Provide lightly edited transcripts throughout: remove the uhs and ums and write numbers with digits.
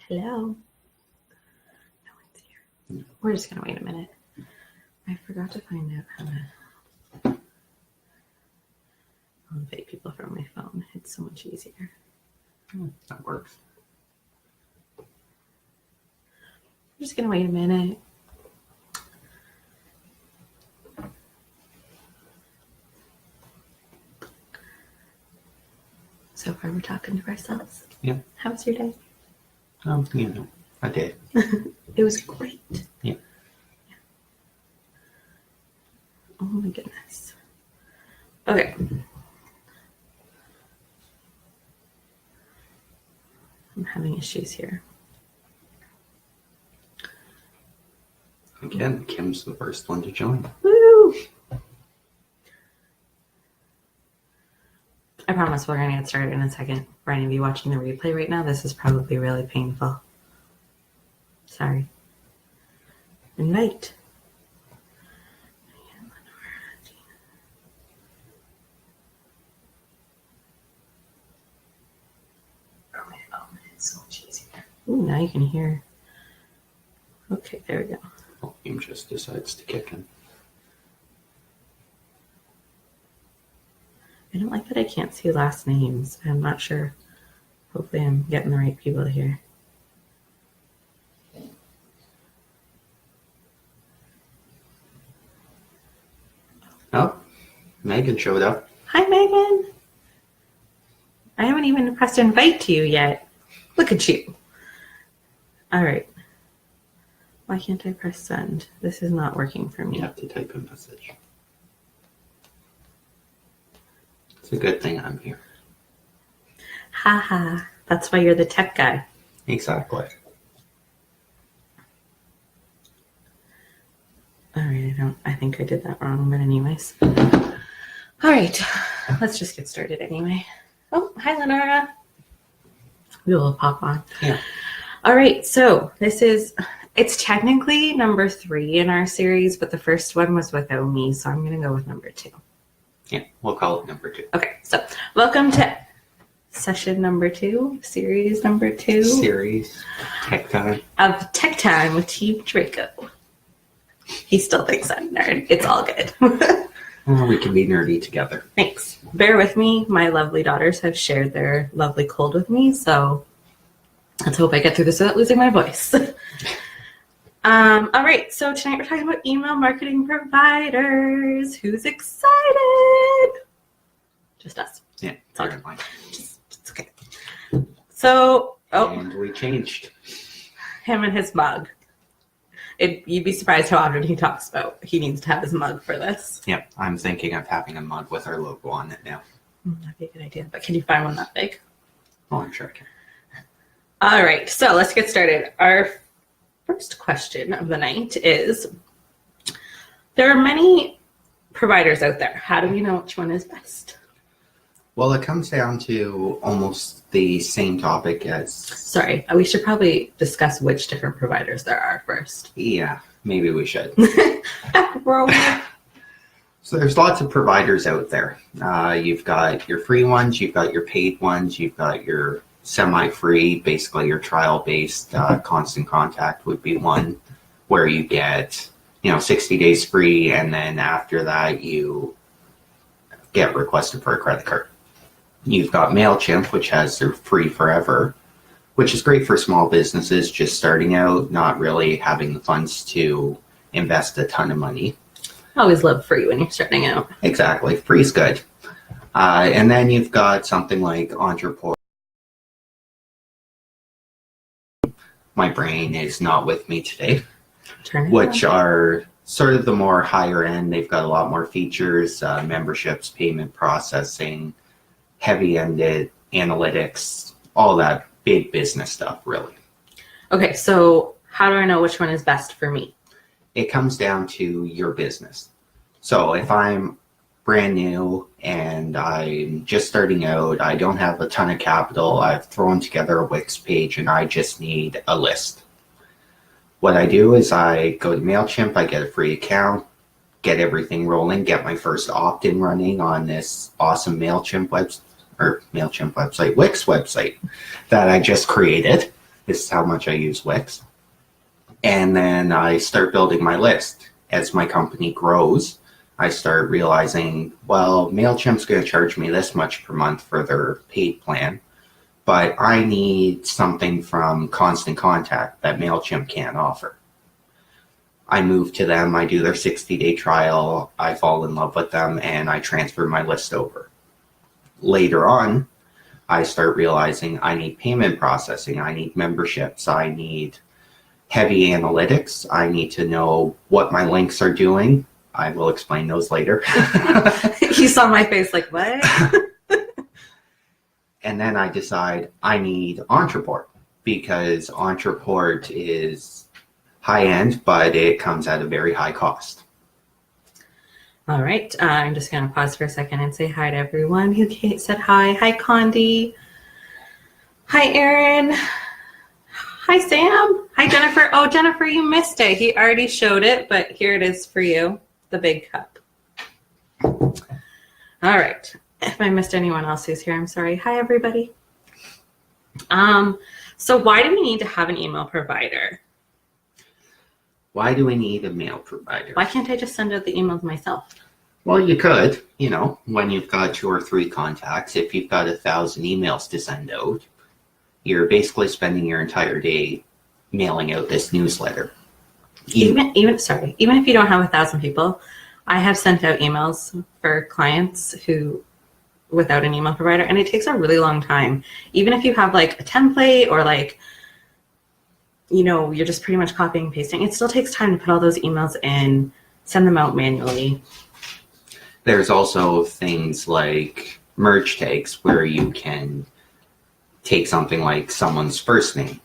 Hello. No one's here. We're just gonna wait a minute. I forgot to find out how to invite people from my phone. It's so much easier. That works. We're just gonna wait a minute. So far, we're talking to ourselves. Yeah. How was your day? I did. It was great. Yeah. Oh my goodness. Okay. I'm having issues here. Again, Kim's the first one to join. Woo! I promise we're going to get started in a second. For any of you watching the replay right now, this is probably really painful. Sorry. Invite. It's so much easier. Ooh, now you can hear. Okay, there we go. Volume just decides to kick in. I don't like that I can't see last names. I'm not sure. Hopefully I'm getting the right people here. Oh, Megan showed up. Hi, Megan. I haven't even pressed invite to you yet. Look at you. All right. Why can't I press send? This is not working for me. You have to type a message. It's a good thing I'm here. Haha. That's why you're the tech guy. Exactly. All right. I think I did that wrong, but anyways. All right. Let's just get started anyway. Oh, hi, Lenora. We will pop on. Yeah. All right. So it's technically number 3 in our series, but the first one was without me. So I'm going to go with number 2. Yeah, we'll call it number 2. Okay. So welcome to session number 2, series number 2. Series. Tech time. Of Tech Time with Team Draco. He still thinks I'm a nerd. It's all good. Well, we can be nerdy together. Thanks. Bear with me. My lovely daughters have shared their lovely cold with me, so let's hope I get through this without losing my voice. All right, so tonight we're talking about email marketing providers. Who's excited? Just us. Yeah, It's all very fine. It's okay. So, And we changed. him and his mug. You'd be surprised how often he talks about he needs to have his mug for this. Yep, I'm thinking of having a mug with our logo on it now. That'd be a good idea, but can you find one that big? Oh, I'm sure I can. All right, so let's get started. Our first question of the night is, there are many providers out there. How do we know which one is best? Well, it comes down to almost the same topic as... Sorry, we should probably discuss which different providers there are first. Yeah, maybe we should. Bro. So there's lots of providers out there. You've got your free ones, you've got your paid ones, you've got your semi-free, basically your trial-based. Constant Contact would be one where you get, 60 days free, and then after that you get requested for a credit card. You've got MailChimp, which has their free forever, which is great for small businesses just starting out, not really having the funds to invest a ton of money. I always love free when you're starting out. Exactly. Free is good. And then you've got something like Entreport. My brain is not with me today. Which are sort of the more higher end. They've got a lot more features, memberships, payment processing, heavy-ended analytics, all that big business stuff, really. Okay, so how do I know which one is best for me? It comes down to your business. So if I'm brand new and I'm just starting out, I don't have a ton of capital, I've thrown together a Wix page and I just need a list. What I do is I go to MailChimp, I get a free account, get everything rolling, get my first opt-in running on this awesome Wix website that I just created. This is how much I use Wix. And then I start building my list. As my company grows, I start realizing, well, MailChimp's going to charge me this much per month for their paid plan, but I need something from Constant Contact that MailChimp can't offer. I move to them, I do their 60-day trial, I fall in love with them, and I transfer my list over. Later on, I start realizing I need payment processing, I need memberships, I need heavy analytics, I need to know what my links are doing. I will explain those later. You saw my face like, what? And then I decide I need Ontraport, because Ontraport is high-end, but it comes at a very high cost. All right. I'm just going to pause for a second and say hi to everyone who said hi. Hi, Condi. Hi, Erin. Hi, Sam. Hi, Jennifer. Oh, Jennifer, you missed it. He already showed it, but here it is for you, the big cup. All right. If I missed anyone else who's here, I'm sorry. Hi, everybody. So why do we need to have an email provider? Why do we need a mail provider? Why can't I just send out the emails myself? Well, you could, when you've got 2 or 3 contacts, if you've got 1,000 emails to send out, you're basically spending your entire day mailing out this newsletter. Even if you don't have 1,000 people, I have sent out emails for clients who without an email provider, and it takes a really long time. Even if you have like a template or like, you're just pretty much copying and pasting, it still takes time to put all those emails in, send them out manually. There's also things like merge tags where you can take something like someone's first name,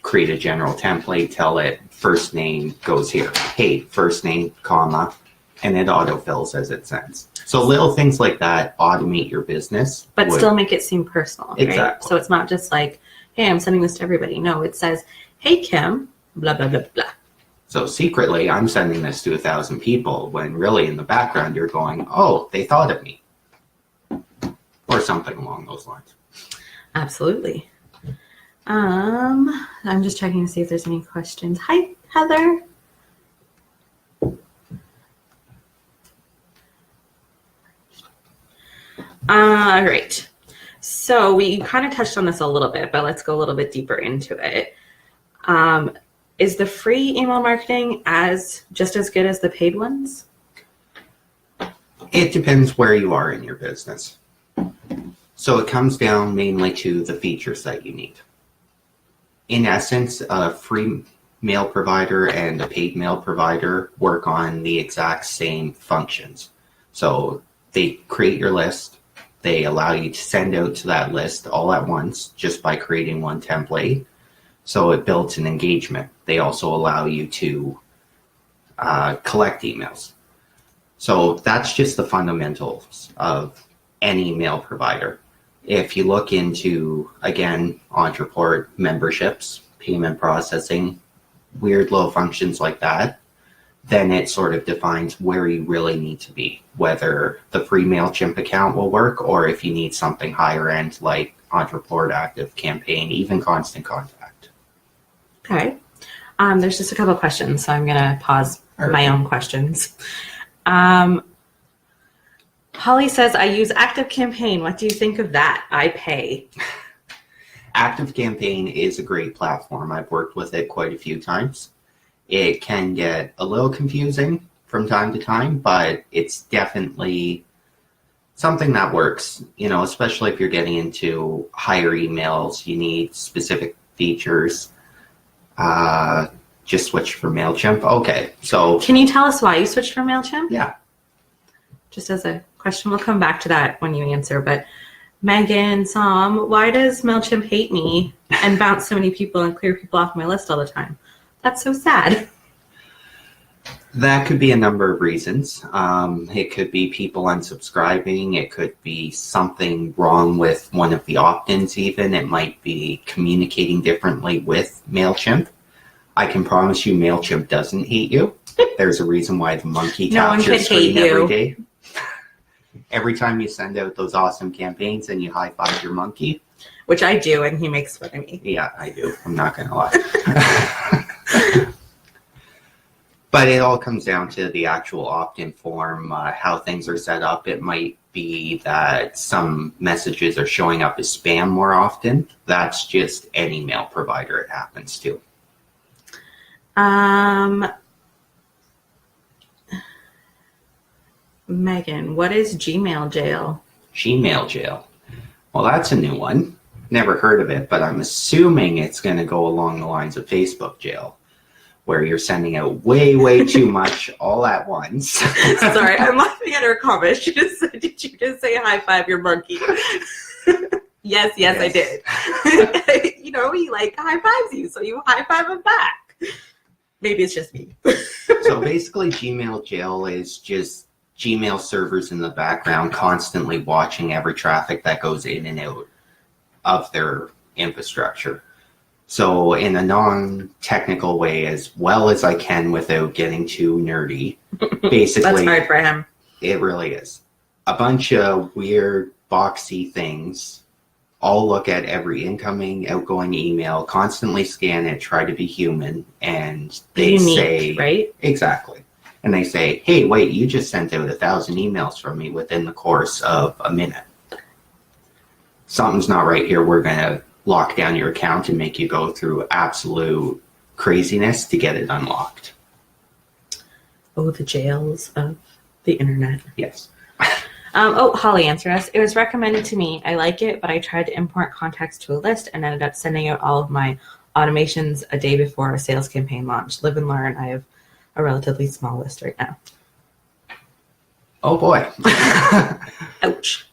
create a general template, tell it first name goes here. Hey, first name, comma, and it autofills as it sends. So little things like that automate your business. But still make it seem personal, right? Exactly. So it's not just like, hey, I'm sending this to everybody. No, it says, hey, Kim, blah, blah, blah, blah. So secretly, I'm sending this to 1,000 people when really in the background you're going, oh, they thought of me. Or something along those lines. Absolutely. I'm just checking to see if there's any questions. Hi, Heather. All right. So we kind of touched on this a little bit, but let's go a little bit deeper into it. Is the free email marketing just as good as the paid ones? It depends where you are in your business. So it comes down mainly to the features that you need. In essence, a free mail provider and a paid mail provider work on the exact same functions. So they create your list. They allow you to send out to that list all at once just by creating one template. So it builds an engagement. They also allow you to collect emails. So that's just the fundamentals of any mail provider. If you look into, again, Ontraport memberships, payment processing, weird little functions like that, then it sort of defines where you really need to be, whether the free MailChimp account will work or if you need something higher end like Ontraport, Active Campaign, even Constant Contact. Okay. There's just a couple of questions, so I'm going to pause my own questions. Holly says, I use Active Campaign. What do you think of that? I pay. Active Campaign is a great platform. I've worked with it quite a few times. It can get a little confusing from time to time, but it's definitely something that works, especially if you're getting into higher emails, you need specific features. Just switch from MailChimp. Okay, so. Can you tell us why you switched from MailChimp? Yeah. Just as a question, we'll come back to that when you answer, but Megan, Sam, why does MailChimp hate me and bounce so many people and clear people off my list all the time? That's so sad. That could be a number of reasons. It could be people unsubscribing. It could be something wrong with one of the opt-ins even. It might be communicating differently with MailChimp. I can promise you MailChimp doesn't hate you. There's a reason why the monkey taps your screen every day. Every time you send out those awesome campaigns and you high-five your monkey. which I do, and he makes fun of me. Yeah, I do. I'm not going to lie. But it all comes down to the actual opt-in form, how things are set up. It might be that some messages are showing up as spam more often. That's just any mail provider it happens to. Megan, what is Gmail jail? Gmail jail. Well, that's a new one. Never heard of it, but I'm assuming it's going to go along the lines of Facebook jail, where you're sending out way, way too much all at once. Sorry, I'm laughing at her comment. She just said, did you just say high five your monkey? Yes, I did. You know, he like high fives you, so you high five him back. Maybe it's just me. So basically, Gmail jail is just Gmail servers in the background constantly watching every traffic that goes in and out of their infrastructure. So in a non-technical way, as well as I can without getting too nerdy, basically... That's hard for him. It really is. A bunch of weird, boxy things all look at every incoming, outgoing email, constantly scan it, try to be human, and they say... Right? Exactly. And they say, hey, wait, you just sent out 1,000 emails from me within the course of a minute. Something's not right here. We're going to lock down your account and make you go through absolute craziness to get it unlocked. Oh, the jails of the internet. Yes. Holly answered us. It was recommended to me. I like it, but I tried to import contacts to a list and ended up sending out all of my automations a day before a sales campaign launched. Live and learn. I have a relatively small list right now. Oh boy. Ouch.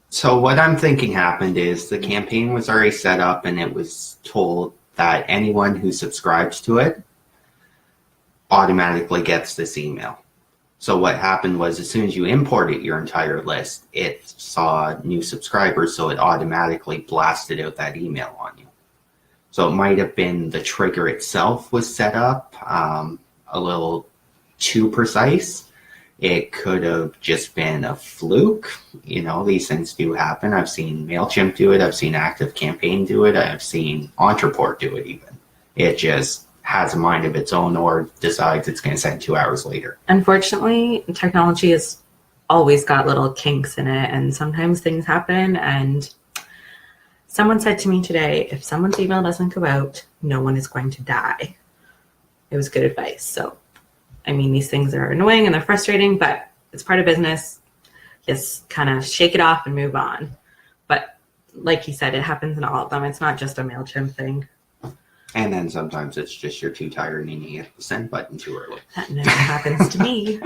So what I'm thinking happened is the campaign was already set up and it was told that anyone who subscribes to it automatically gets this email. So what happened was as soon as you imported your entire list, it saw new subscribers, so it automatically blasted out that email on you. So it might have been the trigger itself was set up a little too precise. It could have just been a fluke. You know, these things do happen. I've seen MailChimp do it. I've seen ActiveCampaign do it. I've seen Entreport do it even. It just has a mind of its own or decides it's going to send 2 hours later. Unfortunately, technology has always got little kinks in it, and sometimes things happen. And someone said to me today, if someone's email doesn't go out, no one is going to die. It was good advice. So, I mean, these things are annoying and they're frustrating, but it's part of business. Just kind of shake it off and move on. But like he said, it happens in all of them. It's not just a MailChimp thing. And then sometimes it's just you're too tired and you hit the send button too early. That never happens to me.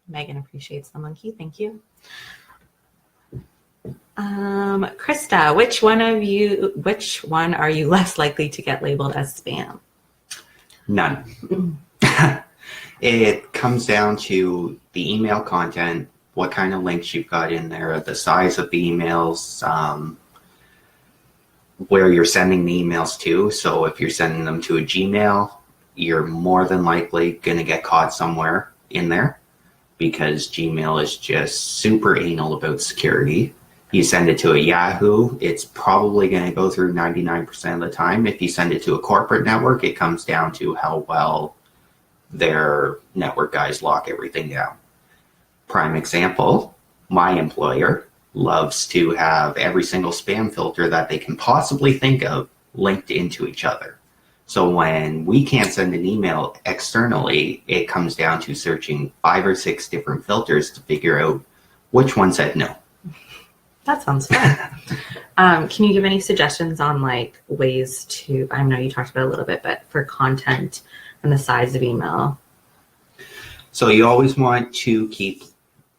Megan appreciates the monkey. Thank you. Krista, which one are you less likely to get labeled as spam? None. It comes down to the email content, what kind of links you've got in there, the size of the emails, where you're sending the emails to. So if you're sending them to a Gmail, you're more than likely going to get caught somewhere in there because Gmail is just super anal about security. You send it to a Yahoo, it's probably going to go through 99% of the time. If you send it to a corporate network, it comes down to how well their network guys lock everything down. Prime example, my employer loves to have every single spam filter that they can possibly think of linked into each other. So when we can't send an email externally, it comes down to searching 5 or 6 different filters to figure out which one said no. That sounds fun. Can you give any suggestions on like ways to, I know you talked about it a little bit, but for content and the size of email? So you always want to keep,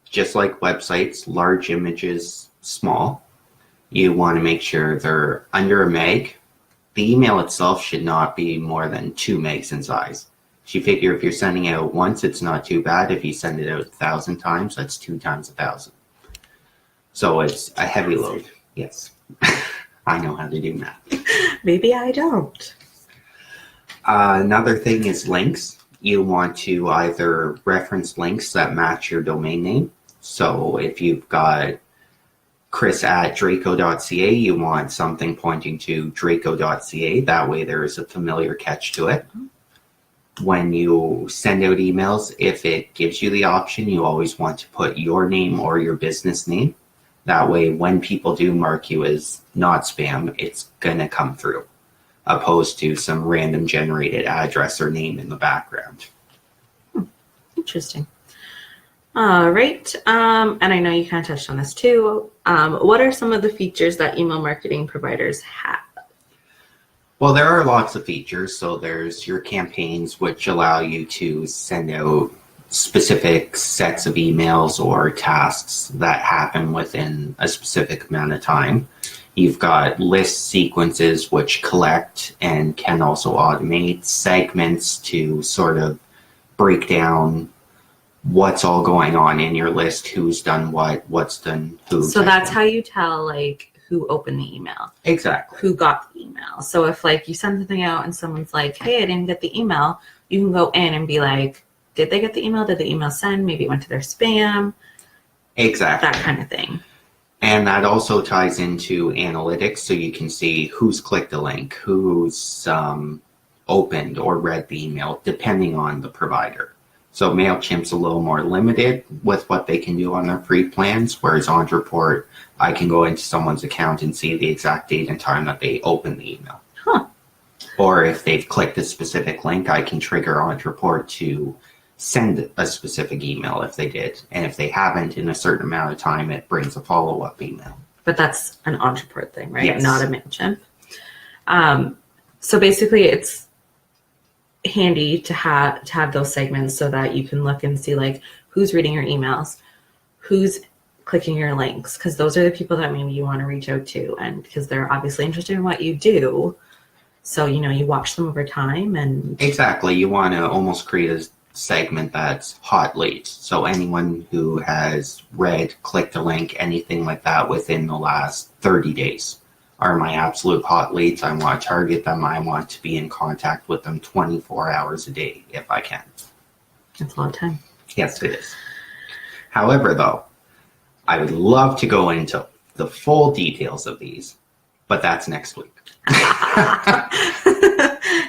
just like websites, large images small. You want to make sure they're under a meg. The email itself should not be more than 2 megs in size. So you figure if you're sending it out once, it's not too bad. If you send it out 1,000 times, that's 2 times 1,000. So it's a heavy load. Yes. I know how to do that. Maybe I don't. Another thing is links. You want to either reference links that match your domain name. So if you've got chris@draco.ca, you want something pointing to draco.ca. That way there is a familiar catch to it. When you send out emails, if it gives you the option, you always want to put your name or your business name. That way, when people do mark you as not spam, it's going to come through, opposed to some random generated address or name in the background. Interesting. All right. And I know you kind of touched on this too. What are some of the features that email marketing providers have? Well, there are lots of features. So there's your campaigns, which allow you to send out specific sets of emails or tasks that happen within a specific amount of time. You've got list sequences, which collect and can also automate segments to sort of break down what's all going on in your list, who's done what, what's done who. So that's how you tell like who opened the email. Exactly. Who got the email. So if like you send something out and someone's like, hey, I didn't get the email, you can go in and be like, did they get the email? Did the email send? Maybe it went to their spam. Exactly. That kind of thing. And that also ties into analytics, so you can see who's clicked a link, who's opened or read the email, depending on the provider. So MailChimp's a little more limited with what they can do on their free plans, whereas OnReport, I can go into someone's account and see the exact date and time that they opened the email. Huh. Or if they've clicked a specific link, I can trigger OnReport to send a specific email if they did. And if they haven't in a certain amount of time, it brings a follow-up email. But that's an OnReport thing, right? Yes. Not a MailChimp. So basically it's handy to have those segments so that you can look and see like who's reading your emails, who's clicking your links, because those are the people that maybe you want to reach out to, and because they're obviously interested in what you do. So, you know, you watch them over time and... Exactly. You want to almost create a segment that's hot leads. So anyone who has read, clicked a link, anything like that within the last 30 days are my absolute hot leads. I want to target them. I want to be in contact with them 24 hours a day if I can. That's a lot of time. Yes, it is. However, though, I would love to go into the full details of these, but that's next week.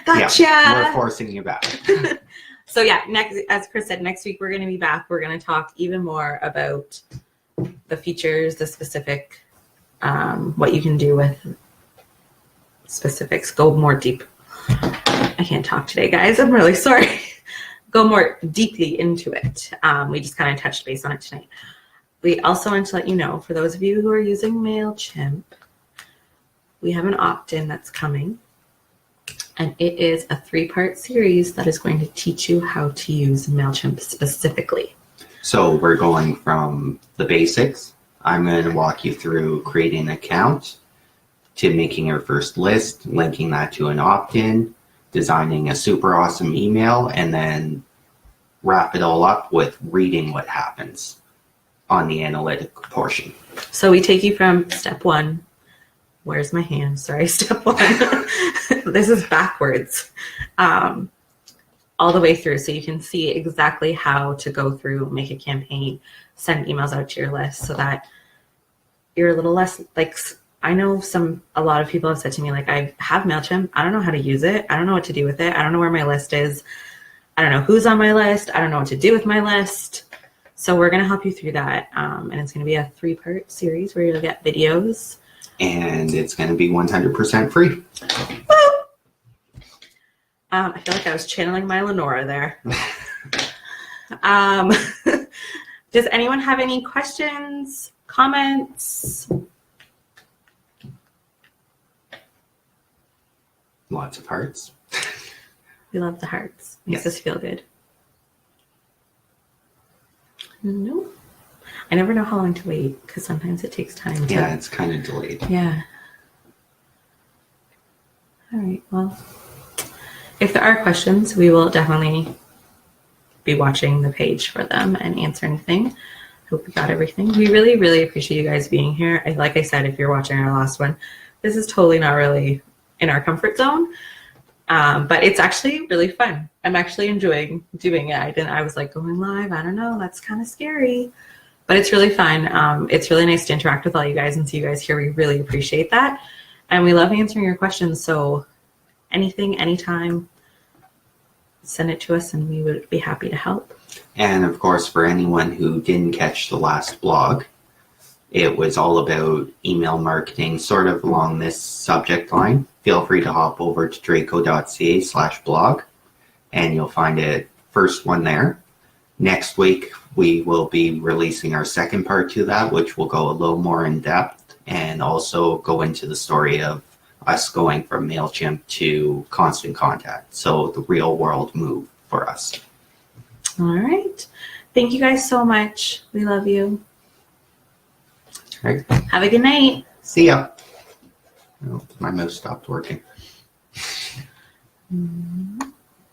Gotcha. Yeah, we're forcing you back. So yeah, next, as Chris said, next week we're going to be back. We're going to talk even more about the features, the specific, what you can do with specifics. Go more deep. I can't talk today, guys. I'm really sorry. Go more deeply into it. We just kind of touched base on it tonight. We also want to let you know, for those of you who are using MailChimp, we have an opt-in that's coming. And it is a 3-part series that is going to teach you how to use MailChimp specifically. So we're going from the basics. I'm going to walk you through creating an account, to making your first list, linking that to an opt-in, designing a super awesome email, and then wrap it all up with reading what happens on the analytic portion. So we take you from step 1. Where's my hand? Sorry, step 1. This is backwards. All the way through, so you can see exactly how to go through, make a campaign, send emails out to your list, so that you're a little less like, I know a lot of people have said to me, like, I have MailChimp, I don't know how to use it, I don't know what to do with it, I don't know where my list is, I don't know who's on my list, I don't know what to do with my list. So we're going to help you through that, and it's going to be a 3-part series where you'll get videos. And it's going to be 100% free. I feel like I was channeling my Lenora there. Does anyone have any questions, comments? Lots of hearts. We love the hearts. Makes Yes. us feel good. No. I never know how long to wait because sometimes it takes time to... Yeah, it's kind of delayed. Yeah. All right. Well, if there are questions, we will definitely be watching the page for them and answer anything. Hope we got everything. We really, really appreciate you guys being here. Like I said, if you're watching our last one, this is totally not really in our comfort zone, but it's actually really fun. I'm actually enjoying doing it. I was like, going live, I don't know, that's kind of scary. But it's really fun. It's really nice to interact with all you guys and see you guys here. We really appreciate that. And we love answering your questions. So anything, anytime, send it to us and we would be happy to help. And of course, for anyone who didn't catch the last blog, it was all about email marketing, sort of along this subject line. Feel free to hop over to draco.ca/blog and you'll find it first one there. Next week, we will be releasing our second part to that, which will go a little more in depth and also go into the story of us going from MailChimp to Constant Contact. So the real world move for us. All right. Thank you guys so much. We love you. All right. Have a good night. See ya. Oh, my mouse stopped working. Mm-hmm.